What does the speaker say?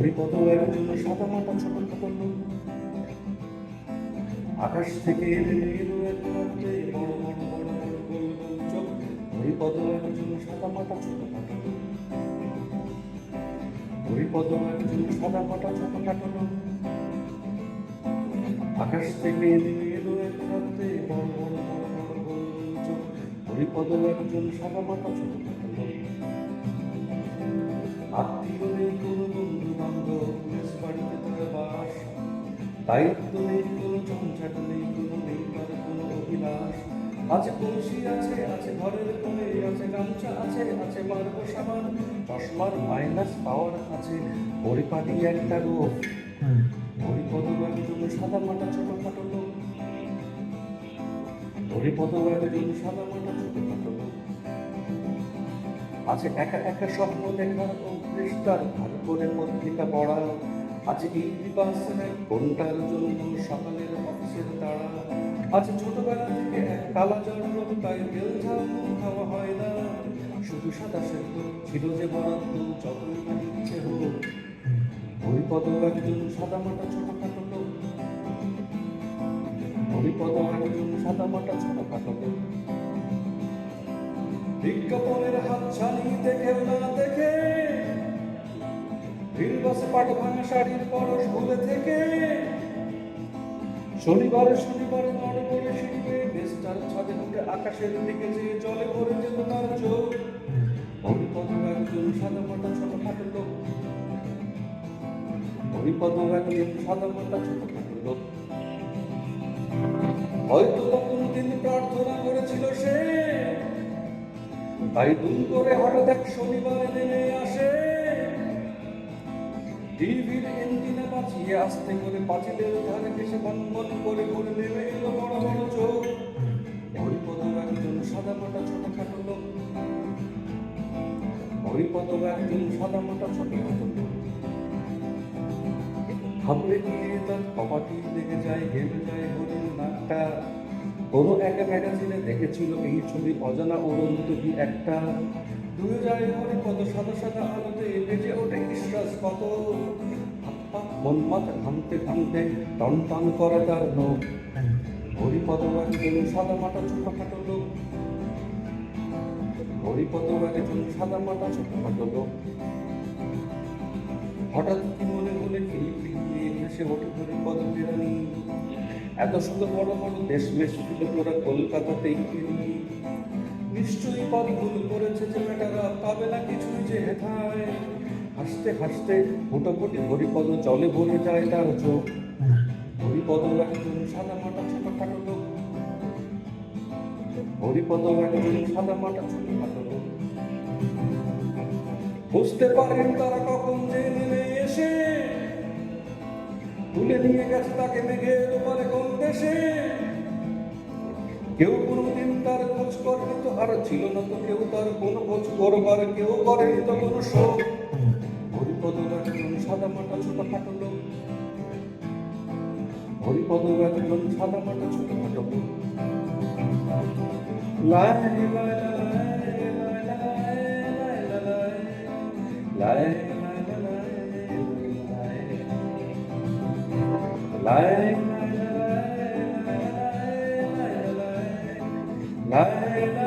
হরিপদ একজন সাদামাটা ছোটখাটো লোক। আকাশ থেকে নেমে এলো এক রাত্রে বড় বড় বড় বড় গোল গোল চোখ। হরিপদ একজন সাদামাটা ছোটখাটো লোক। হরিপদ একজন সাদামাটা ছোটখাটো লোক। আকাশ থেকে নেমে এলো এক রাত্রে বড় বড় বড় বড় গোল গোল চোখ। হরিপদ একজন সাদামাটা ছোটখাটো লোক। আত্মীয় নেই কোনো বন্ধু বান্ধব, দেশ বাড়িতে তার বাস। দায়িত্ব নেই কোনো ঝঞ্ঝাট নেই কোনো নেই তার কোনো অভিলাষ। আছে কলসি আছে আছে ঘরের কোণে আছে গামছা আছে আছে মার্গ সাবান, চশমার মাইনাস পাওয়ার আছে পরিপাটি একটা রোগ। হরিপদ একজন সাদামাটা ছোটখাটো লোক। হরিপদ একজন সাদামাটা ছোটখাটো লোক। আছে একা একা স্বপ্ন দেখার অভ্যেস তার, ভালো করে পত্রিকা পড়া। আছে এই বাসের কোনটার জন্য সকালের অফিসের তাড়া। আছে ছোটবেলা থেকে এক কালা জ্বর রোগ, তাই তেল ঝাল খাওয়া হয় না। শুধু সাদা সেদ্ধ ছিল যে বরাদ্দ, যতই না ইচ্ছে হোক। হরিপদ একজন সাদামাটা ছোটখাটো লোক। হরিপদ একজন সাদামাটা ছোটখাটো লোক। বিজ্ঞাপনের হাত ছানি দেখেও না দেখে, ভিড় বাসে পাট ভাঙা শাড়ির পরশ ভুলে থেকে, শনিবারে শনিবারে নড় করে শিখবে বেস্টার ছাদে উঠে আকাশের দিকে যে জলে ভরে যেত তার চোখ। হরিপদ একজন সাদামাটা ছোটখাটো লোক। হরিপদ একজন সাদামাটা ছোটখাটো লোক। হয়তো কোনদিন প্রার্থনা করেছিল সে, তাই দুম করে হঠাৎ এক শনিবারে নেমে আসে। টিভির এন্টিনা বাঁচিয়ে আস্তে করে পাঁচিলের ধারে এসে বন বন করে করে নেমে এলো বড় বড় চোখ। হরিপদ একজন সাদামাটা ছোটখাটো লোক। হরিপদ একজন সাদামাটা ছোটখাটো লোক। ভাবলে গিয়ে তার কপাটি লেগে যায়, ঘেমে যায় হরিণ নাকটা। কোনো এক ম্যাগাজিনে দেখেছিল এই ছবি, অজানা উড়ন্ত কি একটা। ডুবে যায় হরিপদ সাদা সাদা আলোতে, বেজে ওঠে নিঃশ্বাস কত। হাত পা মন মাথা ঘামতে ঘামতে টন টন করে তার নখ। হরিপদ একজন সাদামাটা ছোটখাটো লোক। হরিপদ একজন সাদামাটা ছোটখাটো লোক। হঠাৎ কি মনে হলে ফিরিয়ে ভেসে ওঠে হরিপদ বিরানি। এত শত বড় বড় দেশ বেশ ছিল তোরা কলকাতাতেই ফিরি। নিশ্চয়ই পথ ভুল করেছে যে বেটারা, পাবে না কিছুই যে হেথায়। হাসতে হাসতে মোটামুটি হরিপদ জলে ভরে যায় তার চোখ। হরিপদ একজন সাদামাটা ছোটখাটো লোক। হরিপদ একজন সাদামাটা ছোটখাটো লোক। বুঝতে পারেন তারা কখন যে নেমে এসে তুলে নিয়ে গেছে তাকে মেঘের ওপারে কোন দেশে। কেউ কোনোদিন তার খোঁজ করেনি তো, আর ছিল না তো কেউ তার কোনো খোঁজ করবার, কেউ করেনি তো কোনো শোক। হরিপদ একজন সাদামাটা ছোটখাটো লোক। হরিপদ একজন সাদামাটা ছোটখাটো লোক। লাই লাই লাই লাই লাই লাই লাই লাই লাই লাই লাই লাই লাই লাই লাই লাই লাই লাই